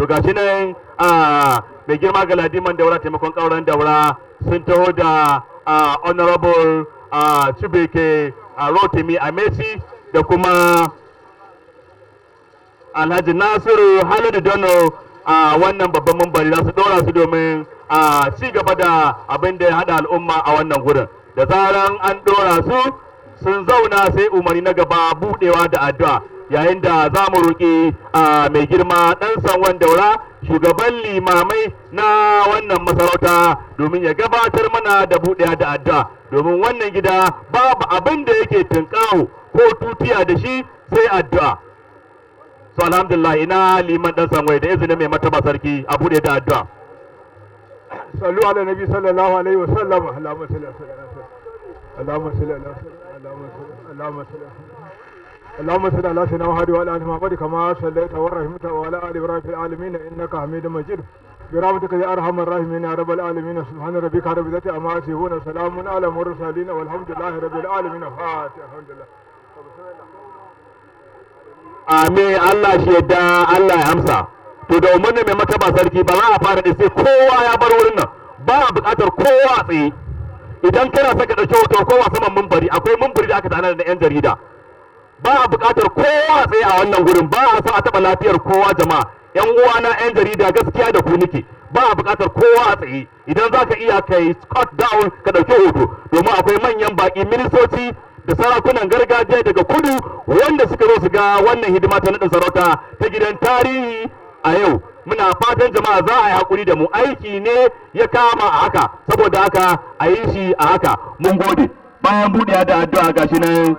to gashi nan mai girma ga ladiman Daura taimakon kauran Daura sun taho da honorable Chibuike Rotimi Amaechi da kuma Alhaji Nasiru Haladu Dono wannan babban mambari za su dora su domin ci gaba da abin da ya hada al'umma a wannan gurin. Da zaran an dora su sun zauna sai umarni na gaba budewa da addu'a, yayin da za mu roƙi mai girma ɗan sanwan Daura shugaban limamai na wannan masarauta domin ya gabatar mana da budewa da addu'a, domin wannan gida babu abin da yake tunƙaho ko tutiya da shi sai addu'a. So alhamdulillah ina liman ɗan sanwai da izinin mai mataba sarki a bude da addu'a. Sallu ala nabi sallallahu alaihi wa sallam. Allahumma salli ala اللهم صل على سيدنا محمد وعلى ال محمد كما صليت ورحمت وعلى ال ابراهيم في العالمين انك حميد مجيد برحمتك يا ارحم الراحمين يا رب العالمين سبحان ربك رب العزه عما يصفون سلام على المرسلين والحمد لله رب العالمين فاتح الحمد لله. Amin. Allah shi yadda Allah ya amsa. To da umarni mai mataba sarki ba za a fara da sai kowa ya bar wurin nan, ba a buƙatar kowa a tsaye. Idan kana saka ɗauke hoto kowa saman mumbari, akwai mumbari da aka tana da 'yan jarida. Ba a buƙatar kowa tsaye a wannan gurin, ba a so a taɓa lafiyar kowa jama'a. 'Yan uwana 'yan jarida gaskiya da ku nike, ba a buƙatar kowa a tsaye. Idan za ka iya kai scott down ka ɗauki hoto, domin akwai manyan baƙi ministoci da sarakunan gargajiya daga kudu wanda suka zo su ga wannan hidima ta naɗin sarauta ta gidan tarihi a yau. Muna fatan jama'a za a yi haƙuri da mu, aiki ne ya kama a haka, saboda haka a yi shi a haka. Mun gode. Bayan buɗe da addu'a gashi nan.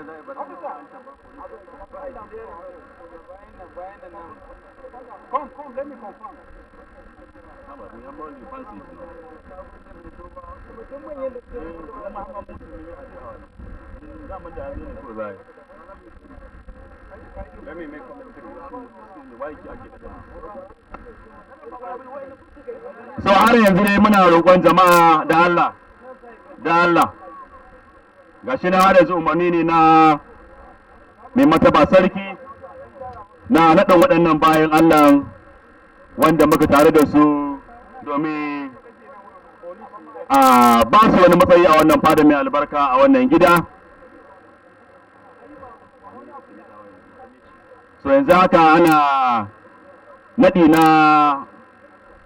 So har yanzu ne muna roƙon jama'a da Allah gashi na har yanzu umarni ne na mai mataba sarki na naɗin waɗannan bayan Allah wanda muka tare da su domin ba su wani matsayi a wannan fada mai albarka a wannan gida. So yanzu haka ana naɗi na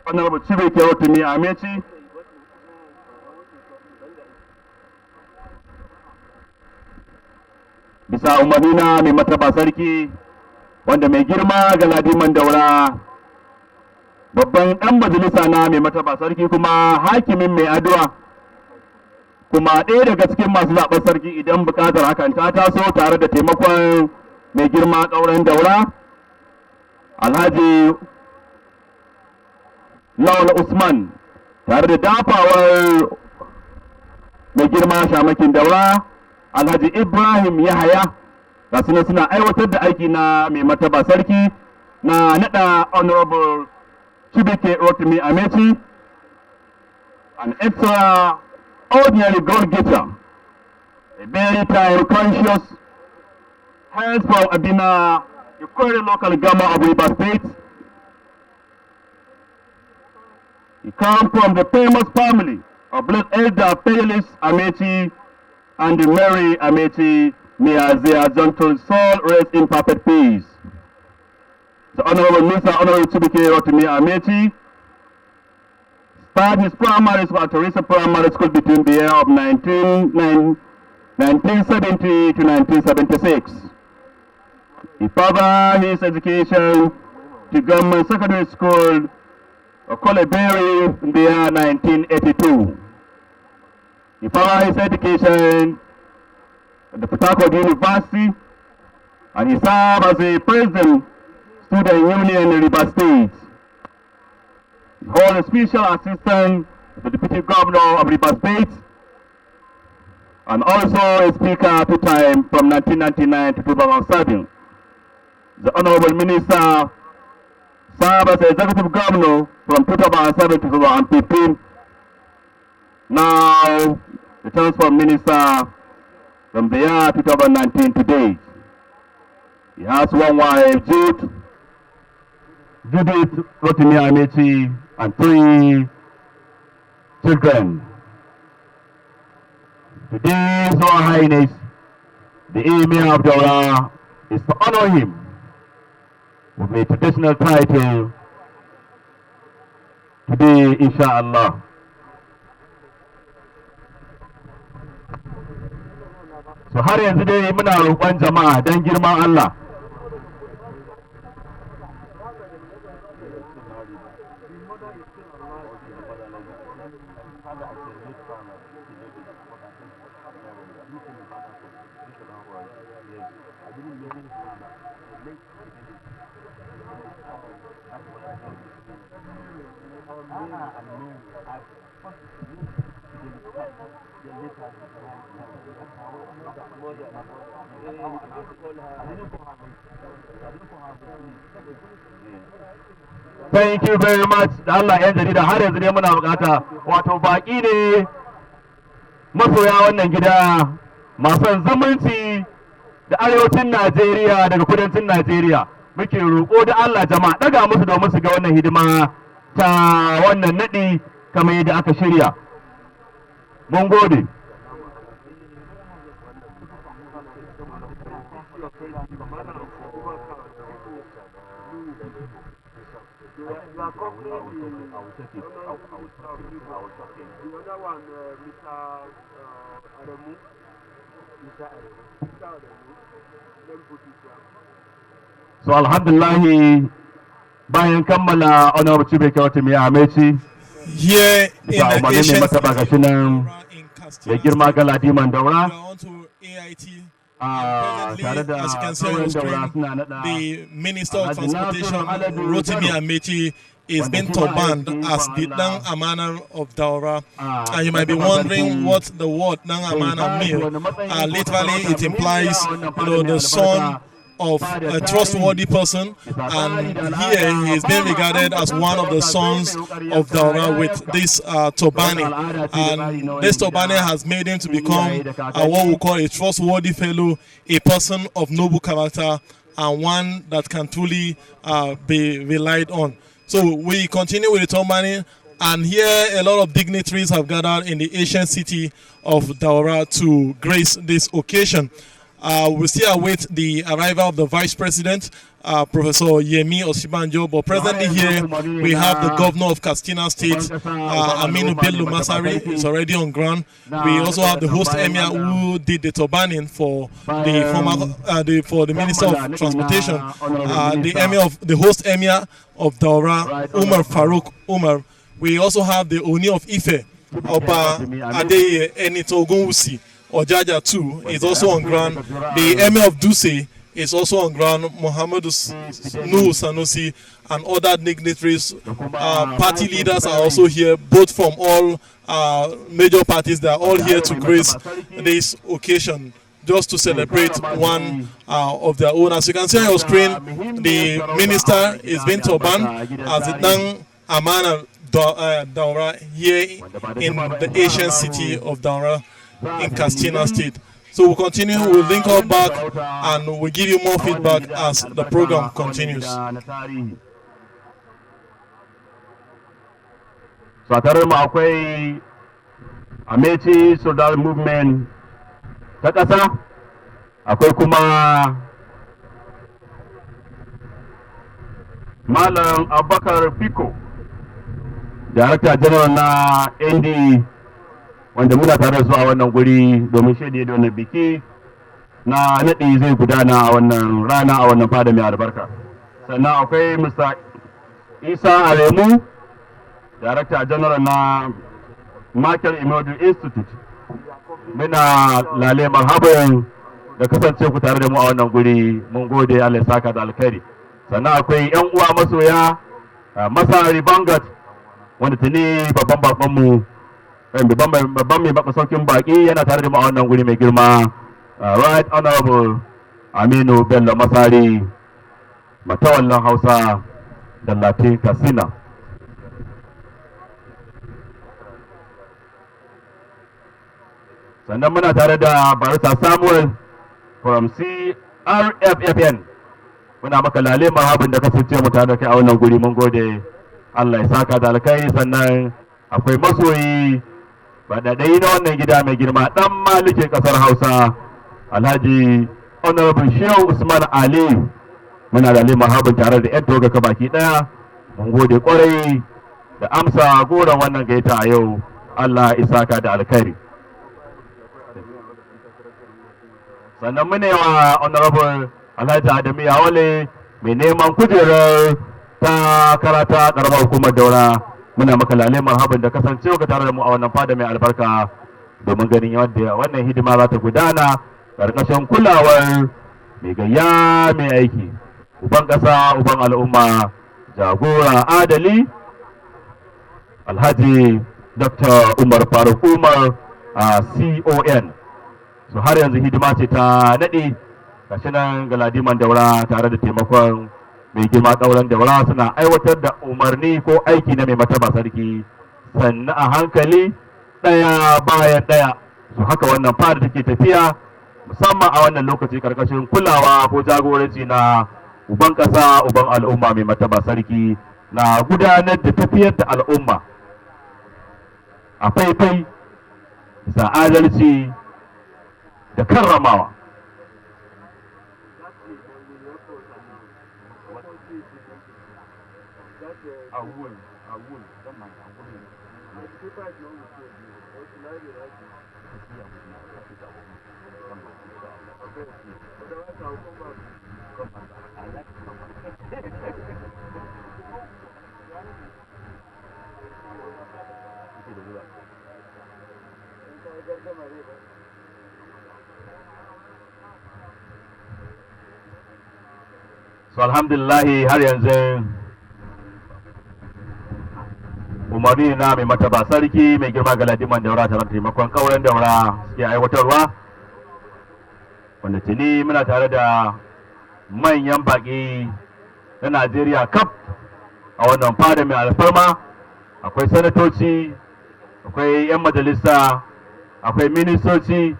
honorable Chibuike Rotimi Amaechi bisa umarni na mai mataba sarki wanda mai girma ga ladiman Daura babban ɗan majalisa na mai mataba sarki kuma hakimin mai addu'a kuma ɗaya daga cikin masu zaɓen sarki idan buƙatar hakan ta taso tare da taimakon mai girma ƙauren Daura Alhaji Lawal Usman tare da dafawar mai girma shamakin Daura Alhaji Ibrahim Yahaya ga suna aiwatar da aiki na mai mataba sarki na naɗa honorable Chibuike Rotimi Amaechi, an extraordinary goal-getter, a very time-conscious, hails from Abina, the Kwere local government of Rivers State. He comes from the famous family of blessed elder Fearless Amaechi and the Mary Amaechi. May their gentle soul rest in perfect peace. The Honorable Minister, Honorable Chibuike Rotimi Amaechi, started his primary school at Teresa Primary School between the year of 1970 to 1976. He furthered his education to Government Secondary School of Coleberi in the year 1982. He furthered his education at the Port Harcourt University, and he served as a president Student Union in Rivers State. He holds a special assistant to the Deputy Governor of Rivers State, and also a speaker 2 times from 1999 to 2007. The Honorable Minister served as Executive Governor from 2007 to 2015. Now, the Transport Minister from the year 2019 to date. He has one wife, Jude, Judith Rotimi Amaechi, and 3 children. Today, His Royal Highness, the Emir of Daura, is to honor him with a traditional title today, inshallah. So har yanzu dai muna roƙon jama'a don girman Allah. Thank you very much. Da Allah yan jarida har yanzu ne muna bukata wato baki ne masoya wannan gida masu zumunci da arewacin Najeriya daga kudancin Najeriya. Muke roƙo da Allah jama'a daga musu domin su ga wannan hidima ta wannan nadi kamar yadda aka shirya. Mun gode. So alhamdulillah, bayan kammala honorable Chibuike Rotimi Amaechi here in the Asian mai girma Galadiman Daura. Presently, as you can see on your screen, the Minister of Transportation, Rotimi Amaechi, is being turbaned as the Dang AMANA of Daura. And you might be wondering what the word Dang AMANA means. Literally, it implies, the son of a trustworthy person, and here he is being regarded as one of the sons of Daura with this Turbaned. And this Turbaned has made him to become what we call a trustworthy fellow, a person of noble character, and one that can truly be relied on. So we continue with the Turbaned, and here a lot of dignitaries have gathered in the ancient city of Daura to grace this occasion. We still await the arrival of the Vice President, Professor Yemi Osibanjo, but presently here we have the Governor of Katsina State, Aminu Bello Masari, is already on ground. We also have the host Emir who did the turbaning for the former, for the Minister of Transportation, the host Emir of Daura, Umar Farouk Umar. We also have the Oni of Ife, Oba Adeye Enitogunwusi. Ojaja too is also on ground. The Emir of Duse is also on ground. Muhammadu Nuhu Sanusi and other dignitaries. Party leaders are also here, both from all major parties. They are all here to grace this occasion, just to celebrate one of their own. As you can see on your screen, the minister is being turbaned as the Dang AMANA Daura here in the ancient city of Daura in Katsina State. So we'll continue, we'll link up back, and we'll give you more feedback as the program continues. So tare mu akwai Amaechi Soldier Movement ta ƙasa, akwai kuma Malam Abubakar Biko, Director General na ND, wanda muna tare da su a wannan guri domin shaide da wannan biki na naɗi zai gudana a wannan rana a wannan fada mai albarka. Sannan akwai Mr. Isa Aremu, Director General na Michael Imodu Institute. Muna lale marhaban da kasance ku tare da mu a wannan guri, mun gode, Allah ya saka da alkhairi. Sannan akwai 'yan uwa masoya Masari Bangat, wanda tuni babban babanmu babban mai masaukin baki yana tare da mu a wannan guri mai girma, Right Honorable Aminu Bello Masari, matawallan Hausa da Latin Katsina. Sannan muna tare da Barista Samuel from CRFFN, muna maka lale marhabin da kasance mu tare da kai a wannan guri, mun gode. Allah ya saka da alkai. Sannan akwai masoyi badadai na wannan gida mai girma, dan malikin kasar Hausa, Alhaji Honorable Shehu Usman Ali, muna da lale marhabin tare da yan toga ka baki daya. Mun gode kwarai da amsa goron wannan gaita a yau. Allah ya saka da alkhairi. Sannan mune wa Honorable Alhaji Adamu Yawale mai neman kujerar ta karata karamar hukumar Daura, muna maka lale marhaban da kasancewa ka tare da mu a wannan fada mai albarka, domin ganin yadda wannan hidima za ta gudana karkashin kulawar mai gayya mai aiki, uban kasa, uban al'umma, jagora adali Alhaji Dr. Umar Faruk Umar a CON. So har yanzu hidima ce ta naɗi, gashi nan Galadiman Daura tare da taimakon mai girma ƙauren Daura suna aiwatar da umarni ko aiki na mai mataba sarki sannan a hankali ɗaya bayan ɗaya. So haka wannan fada take tafiya, musamman a wannan lokaci karkashin kulawa ko jagoranci na uban ƙasa, uban al'umma mai mataba sarki, na gudanar da tafiyar da al'umma a faifai bisa adalci da karramawa. So alhamdulillahi har yanzu umarni na mai mataba sarki mai girma Galadiman Daura tare da taimakon ƙauren Daura suke aiwatarwa, wanda tuni muna tare da manyan baƙi na Najeriya kaf a wannan fada mai alfarma. Akwai sanatoci, akwai 'yan majalisa, akwai ministoci,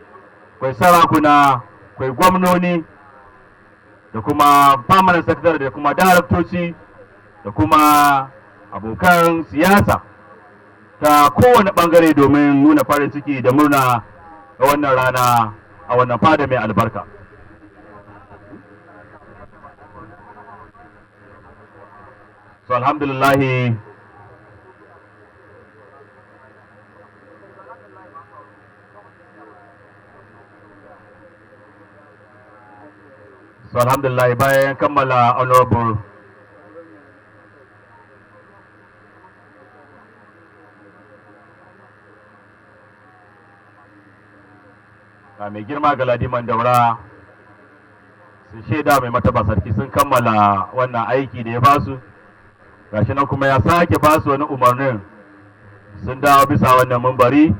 akwai sarakuna, akwai gwamnoni, da kuma permanent secretary, da kuma daraktoci, da kuma abokan siyasa ta kowane bangare domin nuna farin ciki da murna a wannan rana a wannan fada mai albarka. So alhamdulillahi bayan kammala honorable mai girma Galadiman Daura sun shaida mai mataba sarki sun kammala wannan aiki da ya basu, gashi nan kuma ya sake basu wani umarnin, sun dawo bisa wannan mambari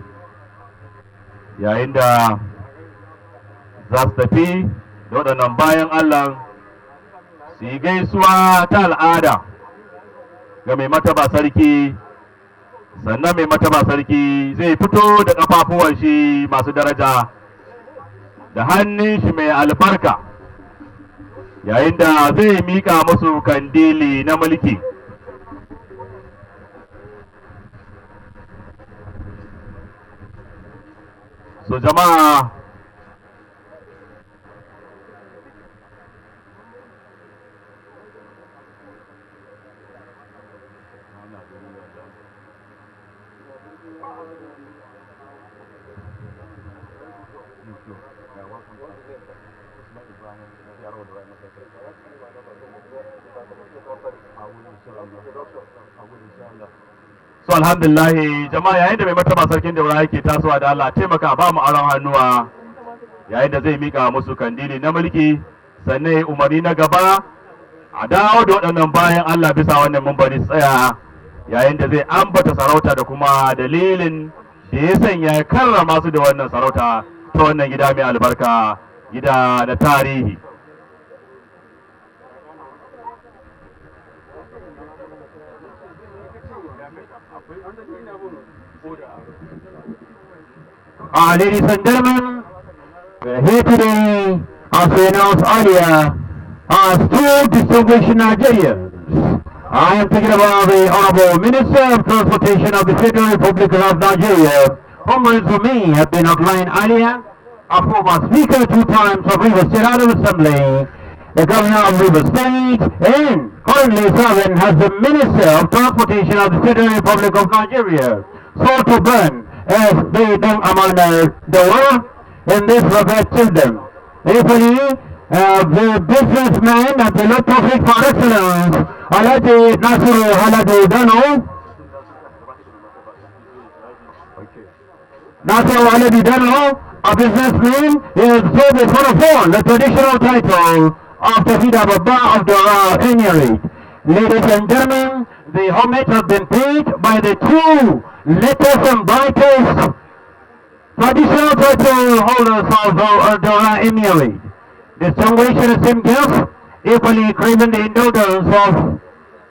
yayin da za su tafi da waɗannan bayan Allah su yi gaisuwa ta al'ada ga mai mataba sarki. Sannan mai mataba sarki zai fito da ƙafafuwan shi masu daraja da hannun shi mai albarka yayin da zai mika musu kandili na mulki. So jama'a so alhamdulillahi jama'a yayin da mai martaba sarkin Daura yake tasowa, da Allah taimaka ba mu aron hannuwa yayin da zai mika musu kandili na mulki, sannan umarni na gaba a dawo da waɗannan bayan Allah bisa wannan mambari tsaya yayin da zai ambata sarauta da kuma dalilin da ya sanya ya karrama su da wannan sarauta ta wannan gida mai albarka, gida da tarihi. Ladies and gentlemen, we're here today as we announced earlier as two distinguished Nigerians. I am thinking about the Honorable Minister of Transportation of the Federal Republic of Nigeria, whom to me have been outlined earlier, a former Speaker 2 times of Rivers State Assembly, the Governor of Rivers State, and currently serving as the Minister of Transportation of the Federal Republic of Nigeria, so Turbaned as the AMANA Daura, and this regard children. Equally, the businessman and the profit par excellence, Alhaji Nasiru Haladu Dano, Nasiru Haladu Dano, a businessman, is so before the traditional title of the Vida Baba of the Emirate. Ladies and gentlemen, the homage has been paid by the two latest and brightest traditional title holders of the Emirate. Distinguished esteemed guests, equally craving the indulgence of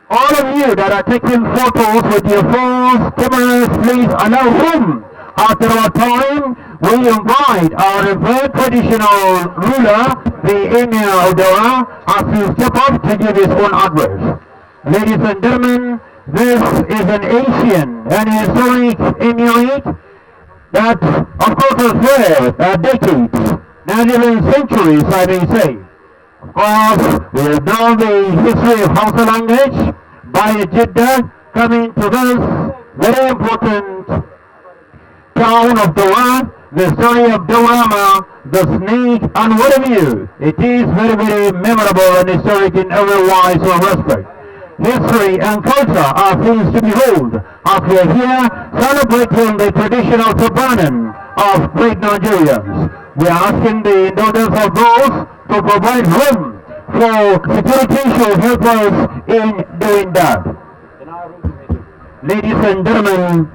all of you that are taking photos with your phones, cameras, please allow room. After our time, we invite our revered traditional ruler, the Emir of Daura, as he step up to give his own address. Ladies and gentlemen, this is an ancient and historic emirate that, of course, has had decades, not even centuries, I may say. Of course, we have known the history of Hausa language by Jeddah coming to this very important town of Daura, the story of Daurama, the snake, and what have you. It is very, very memorable and historic in every wise respect. History and culture are things to behold as we are here celebrating the traditional Turbaned of great Nigerians. We are asking the indulgence of those to provide room for security should help us in doing that. Ladies and gentlemen,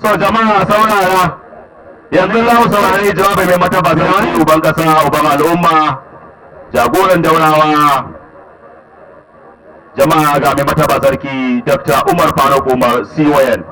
so jama'a saurara, yanzu za mu saurari jawabi mai mataba sai uban kasa, uban al'umma, jagoran Daurawa. Jama'a ga mai mataba sarki Dr. Umar Faruk Umar CON.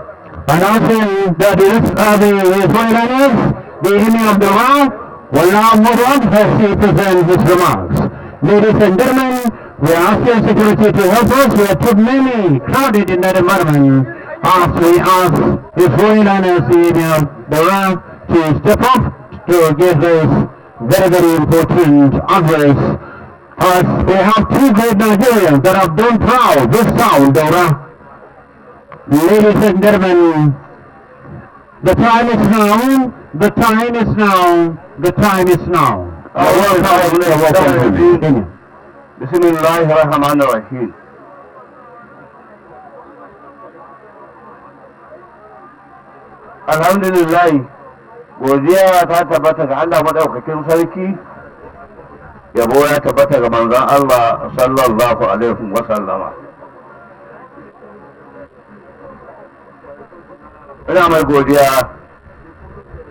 Announcing that the Israelis, the Emir of Daura, will now move on as he presents his remarks. Ladies and gentlemen, we are asking security to help us. We are too many crowded in that environment. As we ask His Royal Highness the Emir of Daura to step up to give this very, very important address. As we have two great Nigerians that have done proud this town, Daura. Ladies and gentlemen, the time is now, the time is now, the time is now. Bismillahirrahmanirrahim. Alhamdulillah, godiya ta tabbata ga Allah madaukakin sarki, yabo ya tabbata ga manzon Allah sallallahu alaihi wa sallama. Ina mai godiya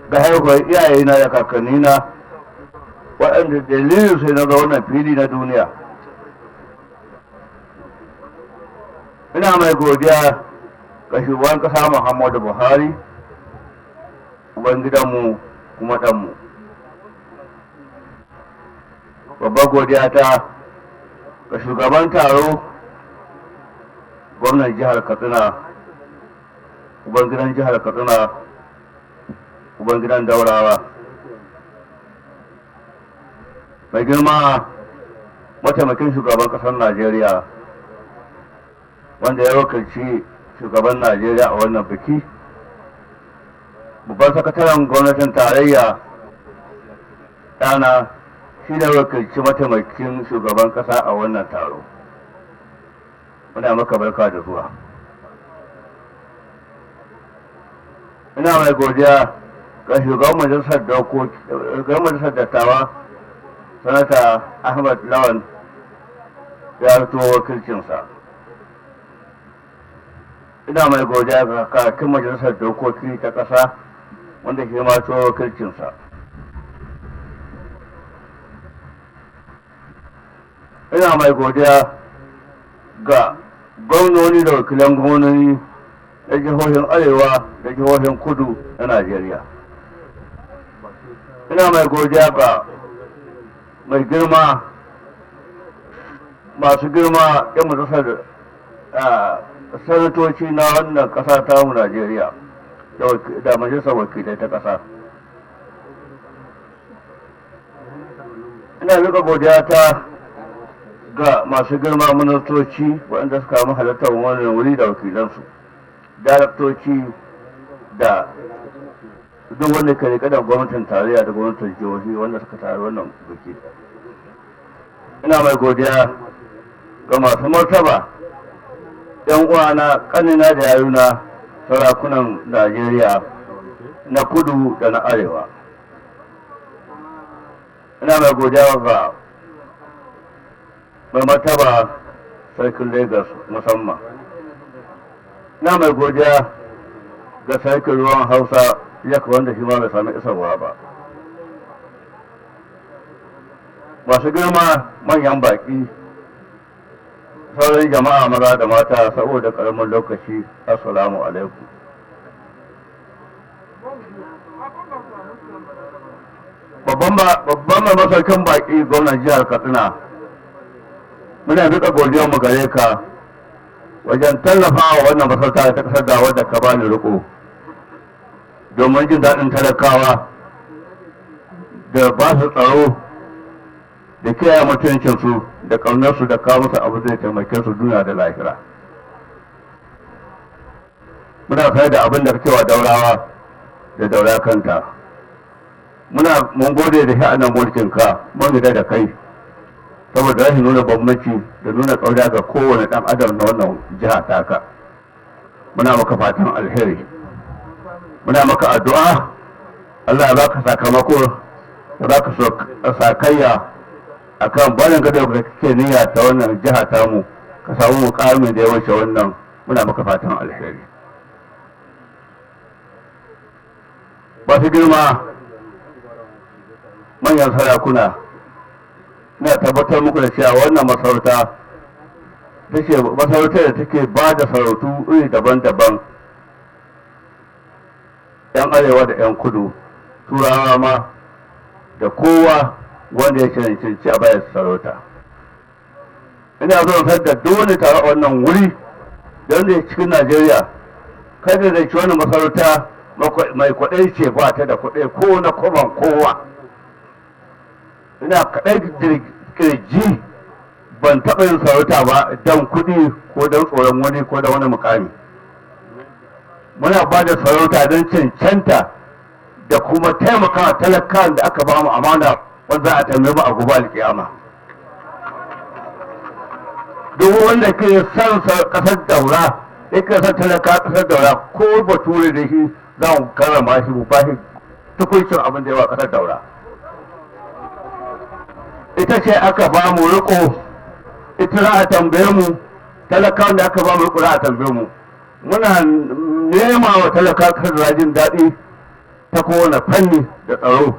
ga haihuwar iyayena da kakannina waɗanda dalilin sai na ga wannan fili na duniya. Ina mai godiya ga shugaban ƙasa Muhammadu Buhari, ubangidanmu kuma ɗanmu. Babbar godiya ta ga shugaban taro, gwamnan jihar Katsina, ubangidan jihar Katsina, ubangidan Daurawa. Mai girma mataimakin shugaban ƙasar Najeriya, wanda ya wakilci shugaban Najeriya a wannan biki, babban sakataren gwamnatin tarayya ɗana shi ne wakilci mataimakin shugaban ƙasa a wannan taro. Muna maka barka da zuwa. Ina mai godiya ga shugaban majalisar dattawa, sanata Ahmad Lawan ya rito wakilcinsa. Ina mai godiya ga kakakin majalisar dokoki ta ƙasa, wanda shi ma to wakilcinsa. Ina mai godiya ga gwamnoni da wakilan gwamnoni da jihohin arewa da jihohin kudu na Najeriya. ina mai godiya ga mai girma masu girma yan majalisar sanatoci na wannan ƙasa ta mu Najeriya da majalisar wakilai ta ƙasa. Ina miƙa godiya ta ga masu girma ministoci waɗanda suka mu halartar wannan wuri da wakilansu, daraktoci da duk wanda ke rike da gwamnatin tarayya da gwamnatin jihohi wanda suka taru wannan biki. Ina mai godiya ga masu martaba yan uwana kanina da yayuna sarakunan Najeriya na kudu da na arewa. Ina mai godiya ga mai martaba sarkin Lagos musamman. Ina mai godiya ga sarkin ruwan Hausa yak wanda shi ma bai sami isarwa ba. Masu girma manyan baki, sauran jama'a maza da mata, saboda karamin lokaci, assalamu alaikum. Babban mai masaukin baki gwamnan jihar Katsina, muna duka godiyar mu gare ka wajen tallafawa wannan masarauta ta kasar da wadda ka bani riko domin jin daɗin talakawa da ba su tsaro da kiyaye mutuncinsu da ƙaunarsu da kawo musu abu zai taimake su duniya da lahira. Muna sayar da abin da kake wa Daurawa da Daura kanta. Mun gode da sha'anin mulkinka, mun gida da kai saboda rashin nuna bambanci da nuna ƙauna ga kowane ɗan adam na wannan jiha taka. Muna maka fatan alheri, muna maka addu'a Allah ya baka sakamako, ya baka sakayya akan barin gado da kake niyya ta wannan jiha tamu, ka samu mukamin da ya wuce wannan. Muna maka fatan alheri. Masu girma manyan sarakuna, ina tabbatar muku da cewa wannan masarauta masarautar da take ba da sarautu iri daban-daban, yan arewa da yan kudu, turawa ma da kowa wanda ya cancanci a bayan sarauta. Ina zo da duk wani tare a wannan wuri da wanda ya cikin Najeriya, kada da ci wani masarauta mai kwaɗai ce ba ta da kwaɗai ko na kwaban kowa. Ina kaɗai kirji ban taɓa yin sarauta ba don kuɗi ko don tsoron wani ko da wani mukami. Muna ba da sarauta don cancanta da kuma taimakawa talakawan da aka ba mu amana wanda a tambaye mu a gobe alƙiyama. Duk wanda ke son ƙasar Daura, yake son talaka ƙasar Daura, ko bature da shi za mu karrama shi mu ba shi tukuncin abin da yawa ƙasar Daura. Ita ce aka ba mu riko, ita za a tambaye mu, talakawan da aka ba mu riko za a tambaye mu. Muna nema wa talaka ƙasar jin daɗi ta kowane fanni da tsaro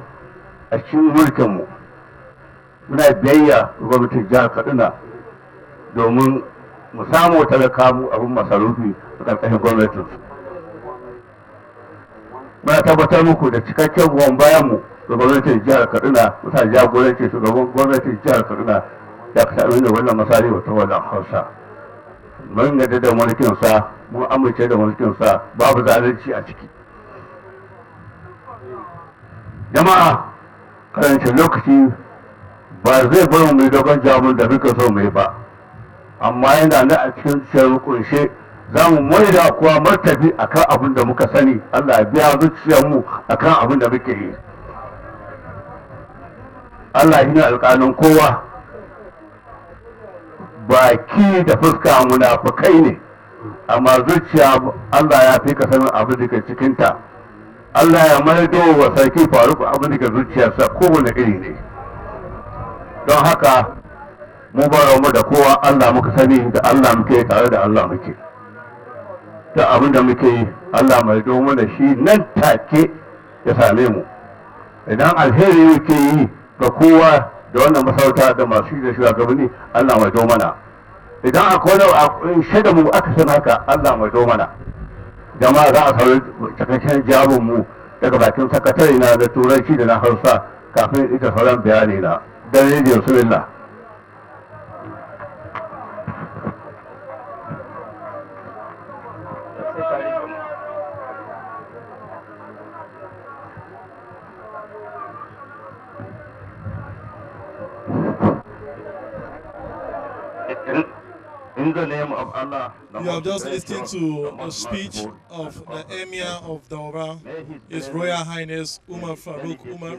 a cikin mulkinmu. Muna biyayya gwamnatin jihar Katsina domin mu samu talaka mu abin masarufi a ƙarƙashin gwamnatin. Muna tabbatar muku da cikakken goyon bayan mu da gwamnatin jihar Katsina, mutane jagoranci shugaban gwamnatin jihar Katsina da aka sami da wannan masari wata wannan Hausa. Mun yadda da mulkinsa, mun amince da mulkinsa, babu zalunci a ciki. Jama'a, karancin lokaci ba zai bar mu dogon jamun da muka so mu yi ba, amma yana da a cikin shirin kunshe za mu mai da kuwa martabi akan abin da muka sani. Allah ya biya zuciyarmu akan abin da muke yi. Allah shi ne alƙalin kowa, baki da fuska munafukai ne, amma zuciya Allah ya fi ka sanin abin da ke cikinta. Allah ya maido wa sarki Faruk abin da ke zuciyarsa kowane iri ne. Don haka mu ba mu da kowa, Allah muka sani, da Allah muke tare da Allah muke. Da abin da muke yi Allah maido mana shi nan take ya same mu. Idan alheri muke yi ga kowa da wannan masarauta da masu da shugabanni, Allah maido mana. Idan akwai wani shaida mu aka san haka, Allah maido mana. Jama'a za a sauri cikakken jawabin mu daga bakin sakatare na da turanci da na Hausa kafin ita sauran bayani na dan rediyo sunna. In the name of Allah. You have just listened to the speech of the Emir of Daura, His Royal Highness Umar Farouk Umar,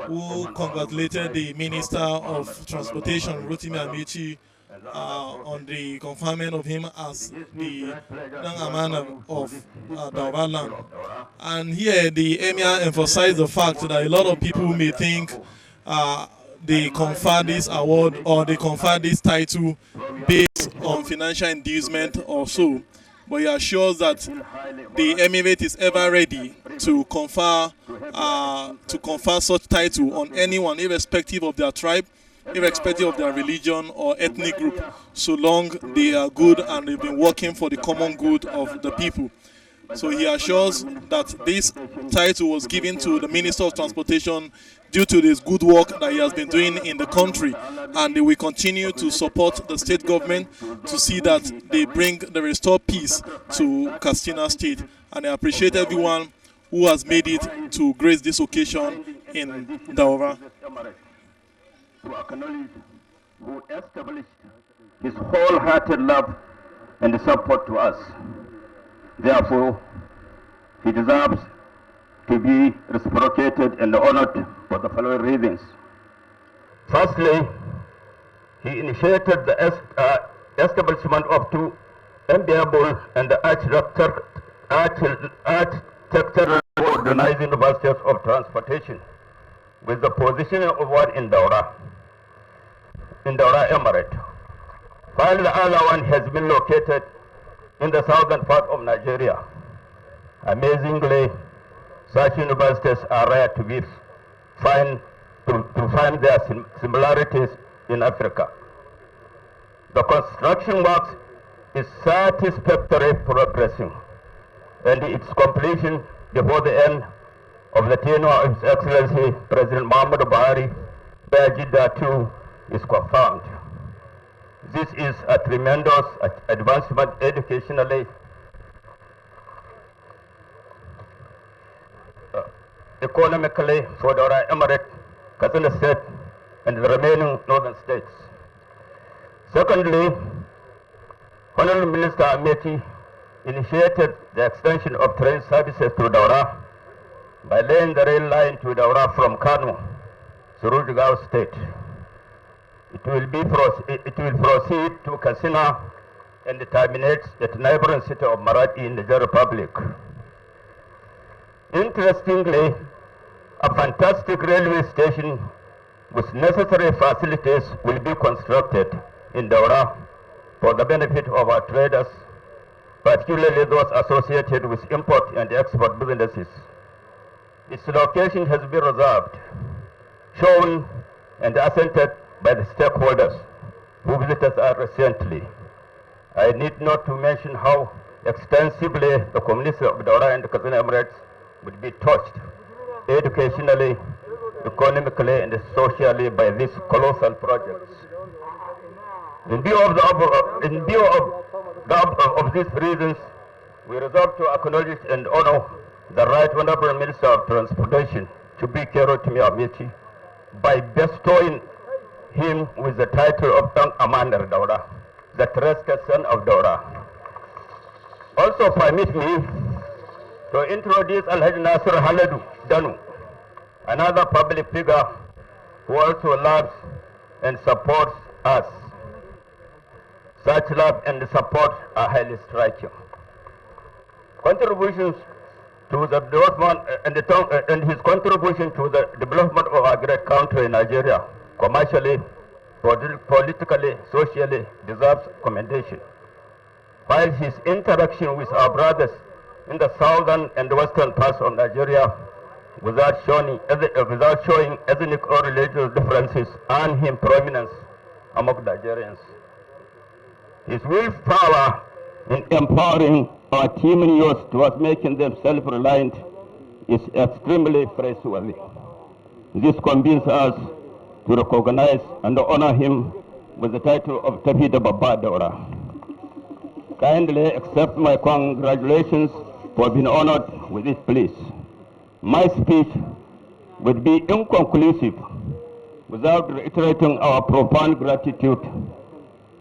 who congratulated the Minister of Transportation, Rotimi Amaechi, on the conferment of him as the AMANA of Daura land. And here the Emir emphasized the fact that a lot of people may think they confer this award or they confer this title based on financial inducement or so, but he assures that the Emirate is ever ready to confer such title on anyone, irrespective of their tribe, irrespective of their religion or ethnic group, so long they are good and they've been working for the common good of the people. So he assures that this title was given to the Minister of Transportation due to this good work that he has been doing in the country, and they will continue to support the state government to see that they bring the restored peace to Katsina State. And I appreciate everyone who has made it to grace this occasion in Daura. To acknowledge who established his wholehearted love and support to us. Therefore, he deserves to be reciprocated and honored for the following reasons. Firstly, he initiated the establishment of two enviable and architectural organized universities of transportation, with the positioning of one in Daura Emirate, while the other one has been located in the southern part of Nigeria. Amazingly, such universities are rare to find their similarities in Africa. The construction work is satisfactorily progressing, and its completion before the end of the tenure of His Excellency President Muhammad Buhari by Jeddah II is confirmed. This is a tremendous advancement educationally, economically for the Emirate, Katsina State, and the remaining northern states. Secondly, Honorable Minister Amaechi initiated the extension of train services to Daura by laying the rail line to Daura from Kano through Jigawa State. It will proceed to Katsina and terminates at the neighboring city of Maradi in the Niger Republic. Interestingly, a fantastic railway station with necessary facilities will be constructed in Daura for the benefit of our traders, particularly those associated with import and export businesses. Its location has been reserved, shown, and assented by the stakeholders who visited us recently. I need not to mention how extensively the communities of Daura and the Katsina Emirates would be touched educationally, economically, and socially by these colossal projects. In view of these reasons, we resolve to acknowledge and honor the Right Honorable Minister of Transportation, Chibuike Rotimi Amaechi, by bestowing him with the title of AMANA Daura, the trusted son of Daura. Also permit me to introduce Alhaji Nasir Haladu Danu, another public figure who also loves and supports us. Such love and support are highly striking. Contributions to the development and his contribution to the development of our great country, Nigeria, commercially, politically, socially, deserves commendation. While his interaction with our brothers in the southern and western parts of Nigeria, without showing ethnic or religious differences, earned him prominence among Nigerians. His willpower in empowering our teeming youth towards making them self-reliant is extremely praiseworthy. This convenes us to recognize and honor him with the title of Tafida Baba Daura. Kindly accept my congratulations for being honored with this place. My speech would be inconclusive without reiterating our profound gratitude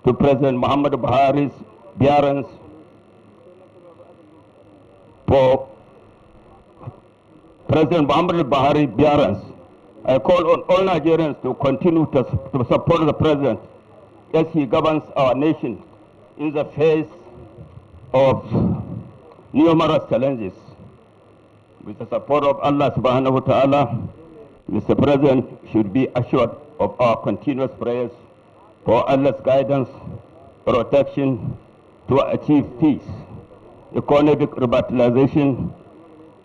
to President Muhammad Buhari's bearance for President Muhammad Buhari bearance. I call on all Nigerians to continue to support the President as he governs our nation in the face of numerous challenges. With the support of Allah subhanahu wa ta'ala, Mr. President should be assured of our continuous prayers for Allah's guidance, protection to achieve peace, economic revitalization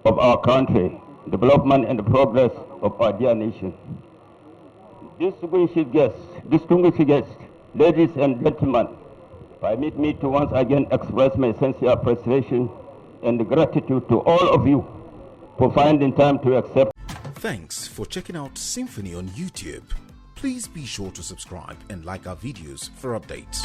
of our country, development and progress of our dear nation. Distinguished guests, ladies and gentlemen, permit me to once again express my sincere appreciation and gratitude to all of you for finding time to accept. Thanks for checking out SYMFONI on YouTube. Please be sure to subscribe and like our videos for updates.